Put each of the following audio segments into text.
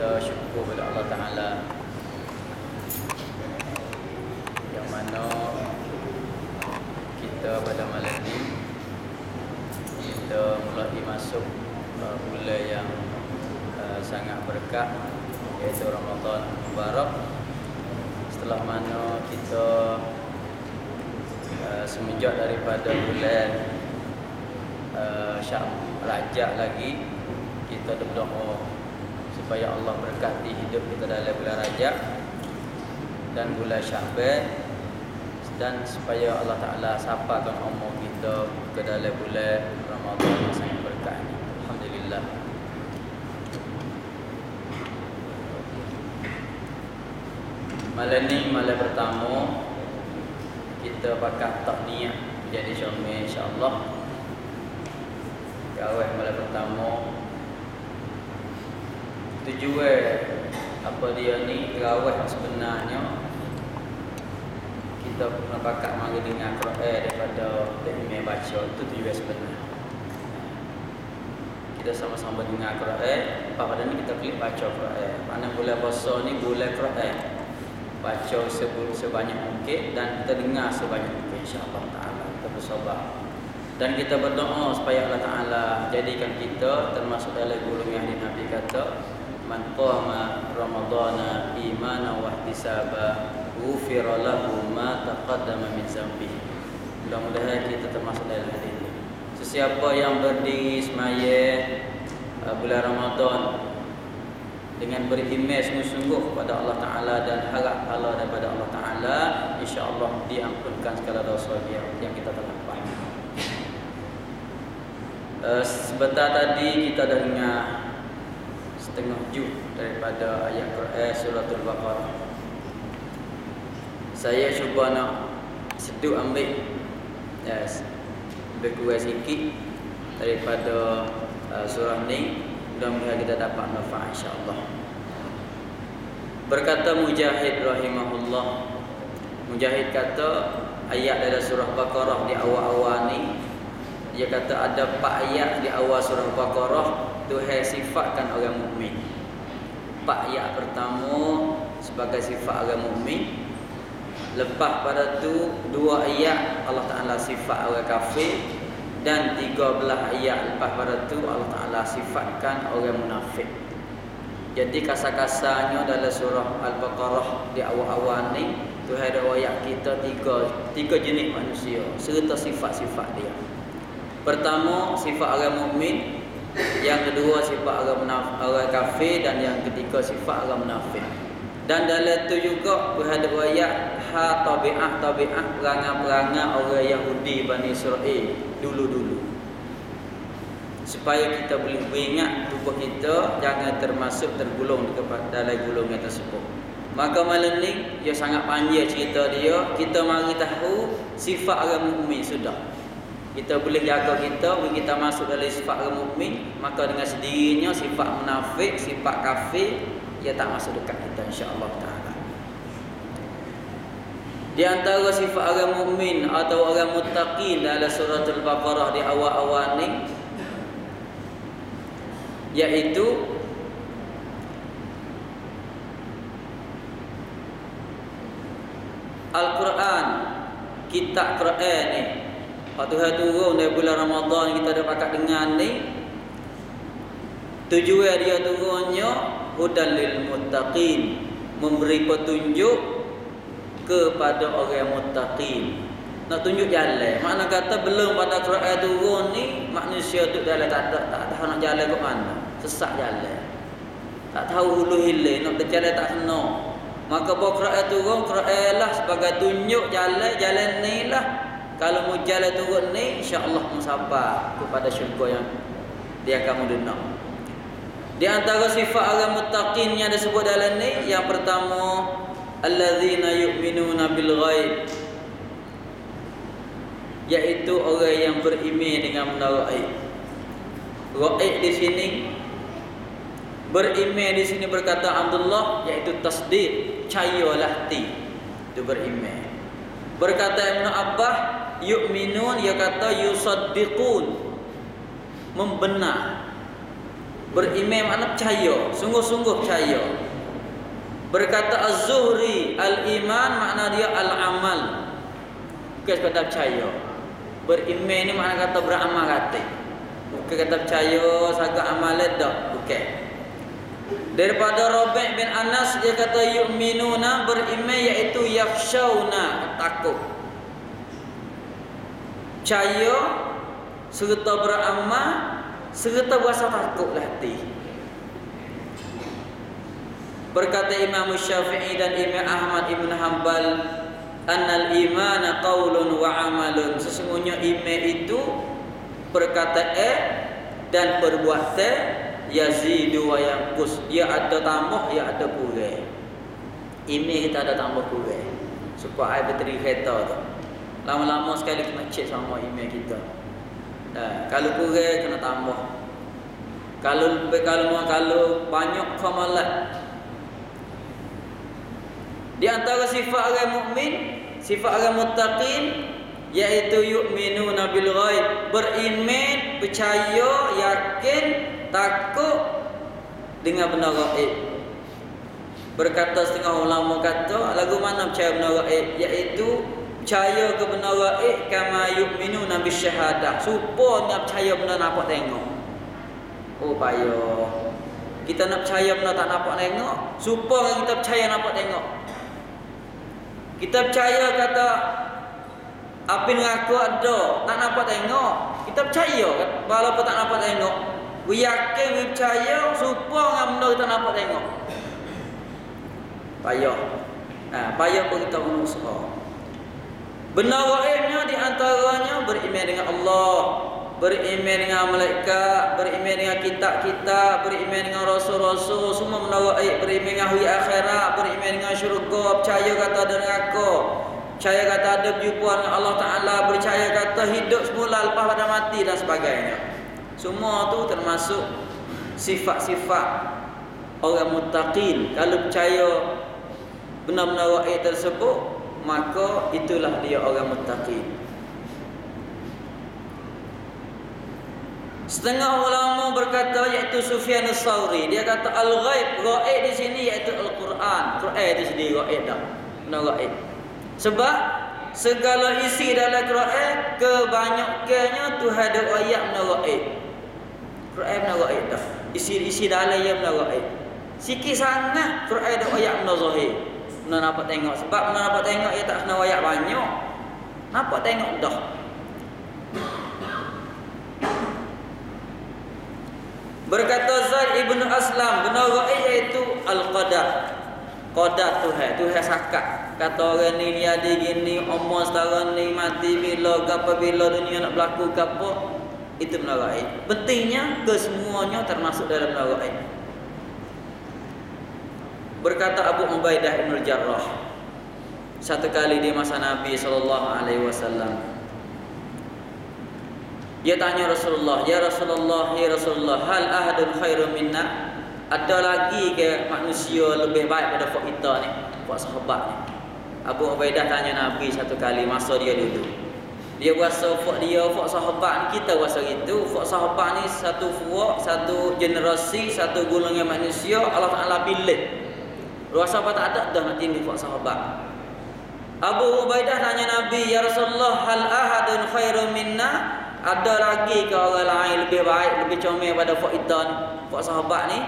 kita syukur kepada Allah Ta'ala yang mana kita pada malam ini kita mulai masuk bulan yang sangat berkah, iaitu Ramadan Mubarak. Setelah mana kita semenjak daripada bulan Rajab lagi, kita berdoa supaya Allah berkati hidup kita dalam bulan Rajab dan bulan Sya'ban, dan supaya Allah Ta'ala sapakan umur kita ke dalam bulan Ramadan yang sangat berkah ini. Alhamdulillah. Malam ni malam pertama kita pakai tak niat menjadi suami, insya-Allah. Kawin malam pertama tujuan apa dia ni terawih sebenarnya kita nak pakai mari dengan Quran daripada imam baca, itu tujuan sebenar. Kita sama-sama dengar Quran, pada ni kita klik baca Quran. Mana bulan puasa ni bulan Quran. Baca sebanyak mungkin dan kita dengar sebanyak mungkin, insya-Allah taala. Kita bersabar. Dan kita berdoa supaya Allah Ta'ala jadikan kita termasuk dalam golongan yang Nabi kata, man qama ramadhana imanan wa ihtisaba ghufira lahu ma taqaddama min dzambihi. Mudah-mudahan kita termasuk dalam hadis ini. Sesiapa yang berdiri semaya bulan Ramadan dengan beriman sungguh-sungguh kepada Allah Ta'ala dan harap pahala daripada Allah Ta'ala, insya-Allah diampunkan segala dosa dia yang kita telah buat. Sebentar tadi kita dah dengar setengah juz daripada ayat Quran suratul Baqarah. Saya cuba nak sedut ambil lebih kurang sikit daripada surah ni. Mudah-mudahan kita dapat manfaat, insya-Allah. Berkata Mujahid rahimahullah, Mujahid kata ayat dari surah Baqarah di awal-awal ni, dia kata ada 4 ayat di awal surah Baqarah Tuhan sifatkan orang mukmin. 4 ayat pertama sebagai sifat orang mukmin. Lepas pada tu 2 ayat Allah Ta'ala sifat orang kafir, dan 13 ayat lepas pada tu Allah Ta'ala sifatkan orang munafik. Jadi kasar-kasarnya dalam surah Al-Baqarah di awal-awal ni Tuhan ada ayat kita tiga jenis manusia serta sifat-sifat dia. Pertama sifat orang mukmin, yang kedua sifat orang kafir, dan yang ketiga sifat orang munafik. Dan dalam tu juga Tuhan ada ayat tabi'ah perangai-perangai orang Yahudi Bani Israel dulu-dulu, supaya kita boleh beringat tubuh kita jangan termasuk tergolong dalam golongan tersebut. Maka malam ni dia sangat panjang cerita dia. Kita mari tahu sifat orang mukmin sudah. Kita boleh jaga kita, bila kita masuk dalam sifat orang mukmin, maka dengan sendirinya sifat munafik, sifat kafir, ia tak masuk dekat kita, insya-Allah taala. Di antara sifat orang mukmin atau orang muttaqin dalam suratul Baqarah di awal-awal ni, iaitu Al-Quran, kitab Quran ni. Waktu Tuhan turun dari bulan Ramadan kita dah pakat dengar ni, tujuan dia turunnya hudan lil muttaqin, memberi petunjuk kepada orang muttaqin. Nak tunjuk jalan. Makna kata belum pada Quran turun ni manusia tu dalam tak tahu nak jalan ke mana. Sesat jalan. Tak tahu hulu hilir, nak berjalan tak kena. Maka bawa Quran turun, Quran lah sebagai tunjuk jalan ni lah. Kalau mau jalan turun ni, insya-Allah musabah kepada syurga yang dia akan mendengar. Di antara sifat orang muttaqin yang disebut dalam ni, yang pertama allazina yu'minuna bil ghaib, iaitu orang yang beriman dengan benda gaib. Gaib di sini, beriman di sini berkata Abdullah, iaitu tasdid, percayalah hati, itu beriman. Berkata Ibn Abbas, yu'minun, ia kata yusaddiqun, membenar. Beriman makna percaya, sungguh-sungguh percaya. Berkata Az-Zuhri, al-iman makna dia al-amal. Bukan sekadar percaya. Beriman ni makna kata beramal kata. Bukan kata percaya sagak amalan dak, bukan. Daripada Rabi' bin Anas dia kata yu'minuna, beriman iaitu yakhshawna, takut. Percaya serta beramal serta berasa takutlah hati. Berkata Imam Syafi'i dan Imam Ahmad Ibn Hanbal, annal imana qaulun wa amalun. Sesungguhnya iman itu perkata dan perbuatan, yazidu wa yanqus. Dia ada tambah, dia ada kurang. Iman kita ada tambah kurang. Supaya bateri kereta tu lama-lama sekali kena cek sama iman kita. Kalau kurang kena tambah. Kalau lebih, kalau banyak kamalan. Di antara sifat orang mukmin, sifat orang muttaqin, iaitu yu'minuna bil ghaib, beriman, percaya, yakin, takut dengan benda gaib. Berkata setengah ulama kata, lagu mana percaya benda gaib, iaitu percaya ke benda gaib kama yu'minuna bis syahadah, supaya nak percaya benda nampak tengok. Oh payah. Kita nak percaya benda tak nampak tengok, supaya kita percaya nampak tengok. Kita percaya kata api neraka ada, tak nampak tengok. Kita percaya walaupun tak nampak tengok. We yakin, we percaya supaya benda kita nampak tengok. Payah. Payah pun kita berusaha. Benar gaibnya di antaranya beriman dengan Allah, beriman dengan malaikat, beriman dengan kitab-kitab, beriman dengan rasul-rasul, semua benda gaib, beriman dengan hari akhirat, beriman dengan syurga, percaya kata ada neraka, percaya kata ada perjumpaan dengan Allah Taala, percaya kata hidup semula lepas pada mati dan sebagainya. Semua tu termasuk sifat-sifat orang muttaqin. Kalau percaya benda-benda gaib tersebut, maka itulah dia orang muttaqin. Setengah ulama berkata iaitu Sufyan Ats-Tsauri, dia kata al-ghaib, gaib di sini iaitu Al-Quran. Quran itu sendiri gaib dah. Benda gaib. Sebab segala isi dalam Quran kebanyakannya Tuhan ada ayat benda gaib. Quran benda gaib dah. Isi dalam ia benda gaib. Sikit sangat Quran ada ayat benda zahir. Benda nampak tengok. Sebab benda nampak tengok ia tak kena ayat banyak. Nampak tengok dah. Berkata Zaid ibn Aslam, benda gaib iaitu al-qadar. Qadar Tuhan sakat. Kata orang ni ada gini, umur setahun ni, mati bila, gapo bila dunia nak berlaku gapo, itu benda gaib. Pentingnya kesemuanya termasuk dalam benda gaib. Berkata Abu Ubaidah bin Jarrah, satu kali di masa Nabi SAW, dia tanya Rasulullah, ya Rasulullah, hal ahadun khairun minna? Ada lagi ke manusia lebih baik pada fak kita ni, fak sahabat ni? Abu Ubaidah tanya Nabi satu kali masa dia duduk. Dia rasa fak dia, fak sahabat ni, kita rasa gitu. Fak sahabat ni satu fak, satu generasi, satu golongan manusia Allah Ta'ala pilih. Rasa apa tak ada dah nak tinggi fak sahabat. Abu Ubaidah tanya Nabi, ya Rasulullah, hal ahadun khairun minna? Ada lagi ke orang lain lebih baik, lebih comel pada fak kita ni, fak sahabat ni?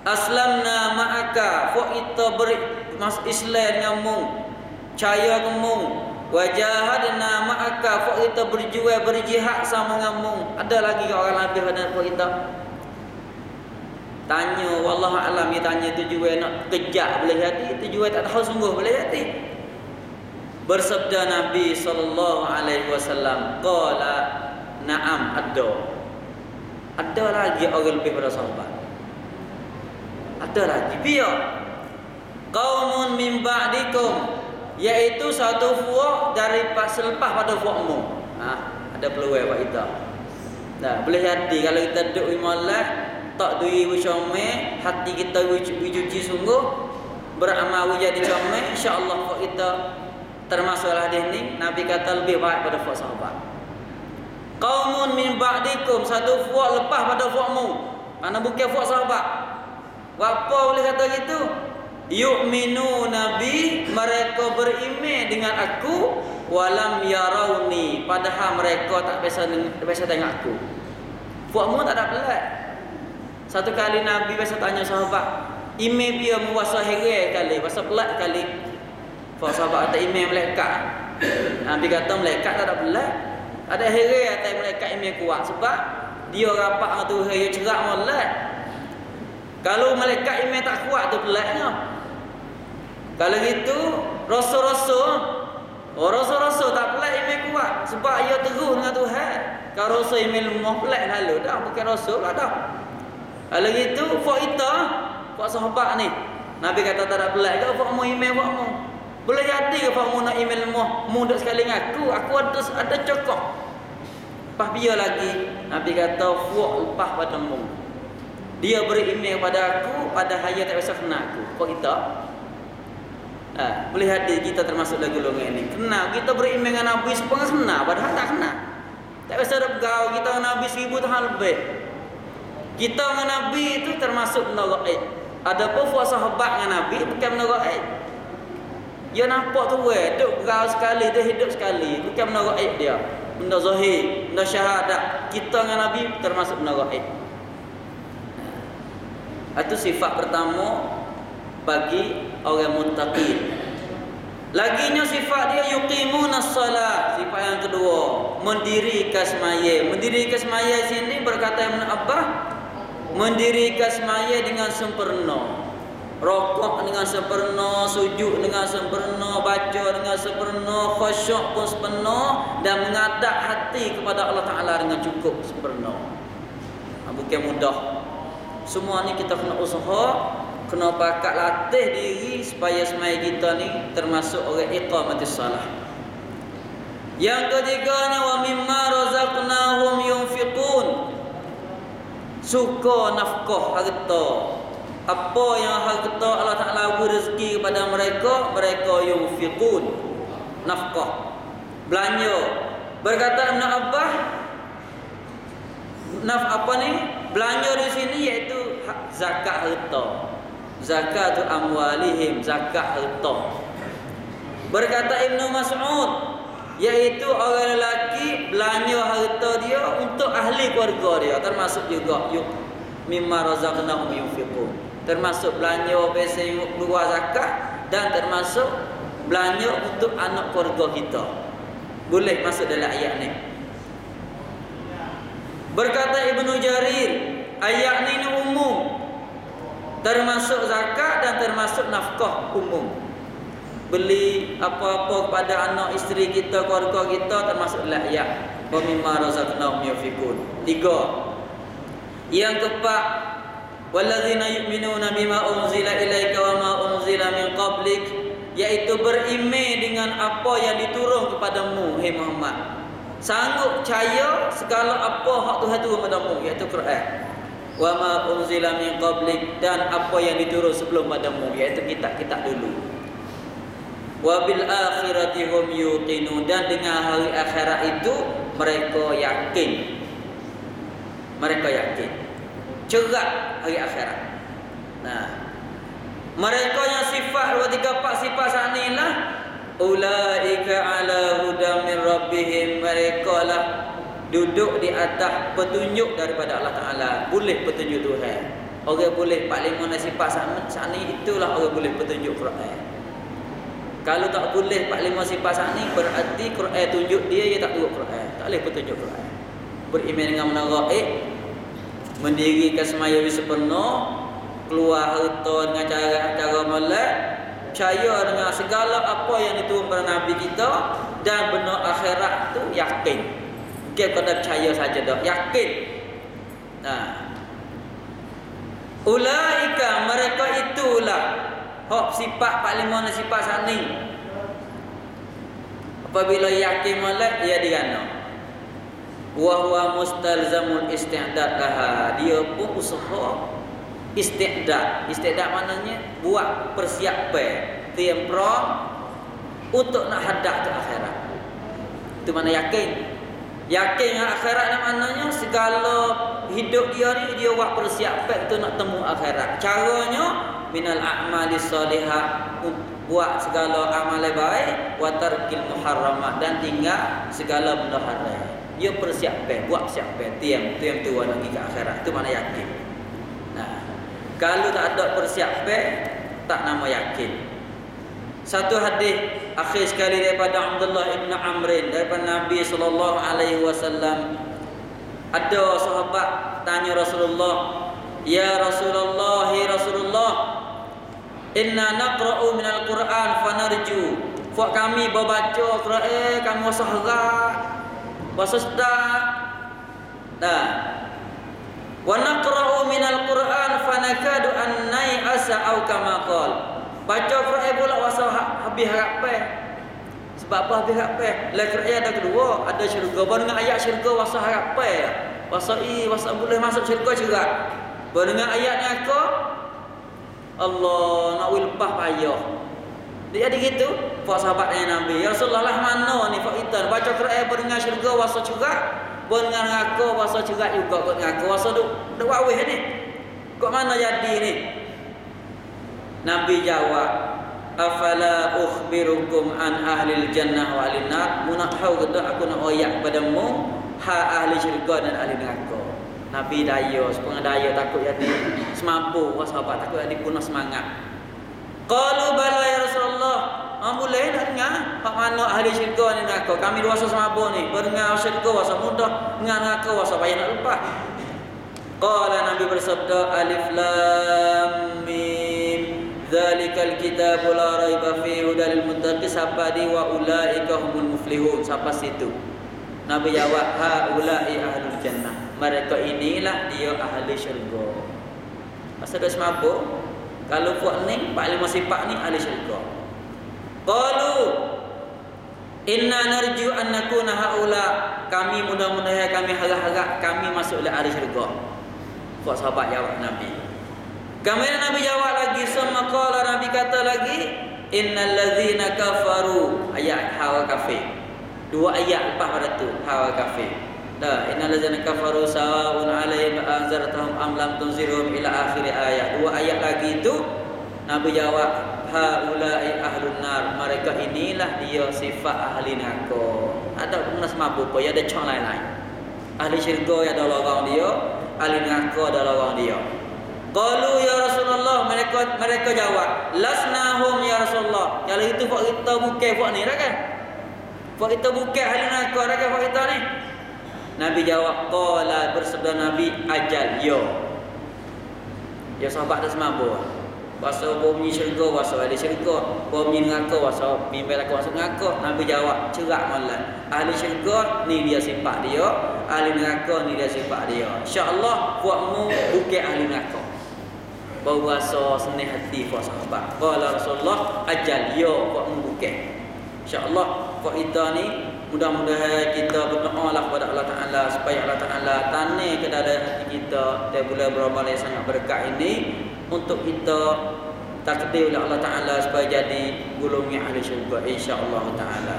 Aslamna ma'aka, fak kita Islam dengan mu, percaya dengan mu. Wajahadna ma'aka, fak kita berjuang, berjihad sama dengan mu. Ada lagi ke orang lebih pada fak kita? Tanya, wallahu alam, dia tanya tujuan nak kejak boleh hati, tujuan tak tahu sungguh boleh hati. Bersabda Nabi SAW, qala na'am, ada lagi orang lebih pada sahabat. Ada lagi. Biar qaumun min ba'dikum, iaitu satu fuak dari selepas pada fuakmu. Ada peluang buat kita. Nah, boleh hati kalau kita duduk imalah tak duit comel, hati kita dicuci sungguh, beramal jadi comel, insya-Allah kita termasuklah ni. Nabi kata lebih baik pada fak sahabat. Qaumun min ba'dikum, satu fuak lepas pada fuakmu. Mana bukan fuak sahabat. Apa boleh kata gitu? Yu'minu nabi, mereka beriman dengan aku, walam yarawni, padahal mereka tak biasa tengok aku. Fuakmu tak ada pelat. Satu kali Nabi biasa tanya sahabat, iman dia muasa herai kali, pasal pelat kali. Fuak sahabat kata iman malaikat. Nabi kata malaikat tak ada pelat. Ada herai atas malaikat iman kuat sebab dia rapat dengan Tuhan, dia cerak molek. Kalau malaikat iman tak kuat tu pelatnya. Kalau gitu rasa tak pelat iman kuat sebab ia terus dengan Tuhan. Kalau rasa iman lemah pelat lalu dah bukan rasa lah dah. Kalau gitu fak sahabat ni Nabi kata tak ada pelat ke fakmu iman fakmu. Boleh jadi ke fakmu nak iman lemah mudah sekali dengan aku ada cokok. Lepas biar lagi Nabi kata fak lepas padamu. Dia beriman kepada aku, pada hayat tak biasa kena aku. Kok kita? Boleh hadir kita termasuk lagu golongan ini. Kena, kita beriman dengan Nabi sepengah kena, padahal tak kena. Tak biasa ada bergaul kita dengan Nabi 1000 tahun lebih. Kita dengan Nabi itu termasuk benda gaib. Ada pun sahabat dengan Nabi bukan benda gaib. Dia nampak tu duk bergaul sekali, dia hidup sekali, bukan benda gaib dia. Benda zahir, benda syahadat. Kita dengan Nabi termasuk benda gaib. Itu sifat pertama bagi orang muttaqin. Laginya sifat dia yuqimunas salat. Sifat yang kedua, mendirikan semaya. Mendirikan semaya sini berkata Ibn Abbas, mendirikan semaya dengan sempurna. Rokok dengan sempurna, sujud dengan sempurna, baca dengan sempurna, khusyuk pun sempurna, dan mengadap hati kepada Allah Ta'ala dengan cukup sempurna. Bukan mudah. Semua ni kita kena usaha, kena pakat latih diri supaya semaya kita ni termasuk orang iqamatis salah. Yang ketiganya, wa mimma razaqnahum yunfiqun. Suka nafkah harta. Apa yang harta Allah Ta'ala beri rezeki kepada mereka, mereka yunfiqun, nafkah, belanja. Berkata Ibn Abbas, belanja di sini iaitu zakat harta. Zakatul amwalihim, zakat harta. Berkata Ibnu Mas'ud, iaitu orang lelaki belanja harta dia untuk ahli keluarga dia, termasuk juga mimma razaqnahum yunfiqun. Termasuk belanja biasa keluar zakat dan termasuk belanja untuk anak keluarga kita. Boleh masuk dalam ayat ni. Berkata Ibnu Jarir, ayat ni umum, termasuk zakat dan termasuk nafkah umum. Beli apa-apa kepada anak isteri kita, keluarga kita, termasuk dalam ayat wa mimma razaqnahum yunfiqun. 3. Yang keempat, walladzina yu'minuna bima unzila ilaika wa ma unzila min qablik, iaitu beriman dengan apa yang diturun kepadamu, hai Muhammad. Sanggup percaya segala apa hak Tuhan turun kepadamu, iaitu Quran. Wa ma unzila min qablik, dan apa yang diturun sebelum padamu, iaitu kitab-kitab dulu. Wa bil akhirati hum yuqinun, dan dengan hari akhirat itu mereka yakin. Mereka yakin. Cerak hari akhirat. Nah, mereka yang sifat 2, 3, 4 sifat saat inilah ulaika ala hudan min rabbihim, mereka lah duduk di atas petunjuk daripada Allah Ta'ala. Boleh petunjuk Tuhan. Orang boleh 4, 5 sifat saat ni, itulah orang boleh petunjuk Quran. Kalau tak boleh 4, 5 sifat saat ni, berarti Quran tunjuk dia tak turut Quran. Tak boleh petunjuk Quran. Beriman dengan menara mendirikan semaya sempurna, keluar harta dengan cara molek, percaya dengan segala apa yang diturun pada Nabi kita, dan benar akhirat tu yakin. Bukan kena percaya saja dah, yakin. Nah, ulaika, mereka itulah hak sifat 4, 5 sifat sani. Apabila yakin molek, ia digana. Wa huwa mustalzamul isti'dad laha, dia pun usaha isti'dad. Isti'dad maknanya buat persiapan, tempera untuk nak hadap ke akhirat. Itu mana yakin. Yakin dengan akhirat ni maknanya segala hidup dia ni dia buat persiapan tu nak temu akhirat. Caranya minal a'mali salihah, buat segala amal baik, wa tarkil muharramat, dan tinggal segala benda haram. Dia persiapan, buat persiapan, tiam tu nak pergi ke akhirat. Itu mana yakin. Nah, kalau tak ada persiapan, tak nama yakin. Satu hadis akhir sekali daripada Abdullah ibn Amrin daripada Nabi SAW. Ada sahabat tanya Rasulullah, "Ya Rasulullah, ya Rasulullah, inna naqra'u minal Qur'an fanarju." Fak kami membaca Quran, kami rasa harap, rasa sedap. Dah. Wa naqra'u minal Qur'an fanakadu an nai'asa aw kama qala. Baca Quran pula rasa habis harapan. Sebab apa habis harapan? La Quran ada kedua, ada syurga. Baru dengan ayat syurga rasa harapan. Rasa boleh masuk syurga juga. Baru dengan ayat ni aku Allah nak lepas payah. Dia ada gitu. Pak sahabat yang Nabi, ya Rasulullah lah mana ni Pak kita baca Quran baru dengan syurga rasa juga. Baru dengan aku rasa juga kau dengan aku rasa duk wawih ni. Kok mana jadi ni? Nabi jawab, afala ukhbirukum an ahlil jannah wa ahlin nar. Mu nak tahu ke aku nak oyak padamu ha ahli syurga dan ahli neraka. Nabi daya, setengah daya takut jadi semampu, sahabat takut jadi punah semangat. Qalu bala ya Rasulullah. Boleh nak dengar hak mana ahli syurga dan neraka. Kami rasa semampu ni, berdengar syurga rasa mudah, dengar neraka rasa payah nak lepas. Qala Nabi bersabda, alif lam mim, dzalikal kitabu la raiba fihi hudal muttaqin, sampai di wa ulaika humul muflihun, sampai situ. Nabi jawab, ha ulai ahlul jannah, mereka inilah dia ahli syurga. Pasal dia semabuk, kalau buat ni 45 sifat ni ahli syurga. Qalu inna narju an nakuna haula, kami mudah-mudahan kami harap-harap kami masuk dalam ahli syurga. Buat sahabat jawab Nabi. Kemudian Nabi jawab lagi, sama qala, Nabi kata lagi, innal ladzina kafaru, ayat hawa kafir. Dua ayat lepas pada tu hawa kafir. Dah, innal ladzina kafaru sawa'un 'alaihim anzartahum am lam tunzirhum ila akhir ayat. Dua ayat lagi tu Nabi jawab, haula'i ahlun nar, mereka inilah dia sifat ahli neraka. Ada pun semabuk apa, ada contoh lain-lain. Ahli syurga ada orang dia, ahli neraka ada orang dia. Qalu ya Rasulullah, mereka jawab, lasnahum ya Rasulullah. Kalau itu buat kita bukan buat ni dah kan? Buat kita bukan ahli neraka dah kan buat kita ni? Nabi jawab, qala, bersabda Nabi, ajal, yo. Ya sahabat dah semabuk. Bahasa bunyi syurga, bahasa ahli syurga, bunyi neraka, bahasa bimbel aku masuk neraka. Nabi jawab, cerak malam. Ahli syurga ni dia sifat dia, ahli neraka ni dia sifat dia. Insya-Allah buatmu bukan ahli neraka. Bau rasa senang hati buat sahabat. Qala Rasulullah, ajal, yo, buatmu bukan. Insya-Allah buat kita ni mudah-mudahan kita berdoa lah kepada Allah Ta'ala supaya Allah Ta'ala tanam ke dalam hati kita dan bulan beramal yang sangat berkat ini untuk kita takdir oleh Allah Ta'ala supaya jadi golongan ahli syurga insya-Allah Ta'ala.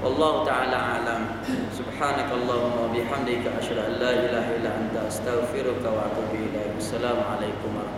Wallahu Ta'ala alam. Subhanakallahumma wa bihamdika asyhadu an la ilaha illa anta astaghfiruka wa atubu ilaik. Assalamualaikum warahmatullahi wabarakatuh.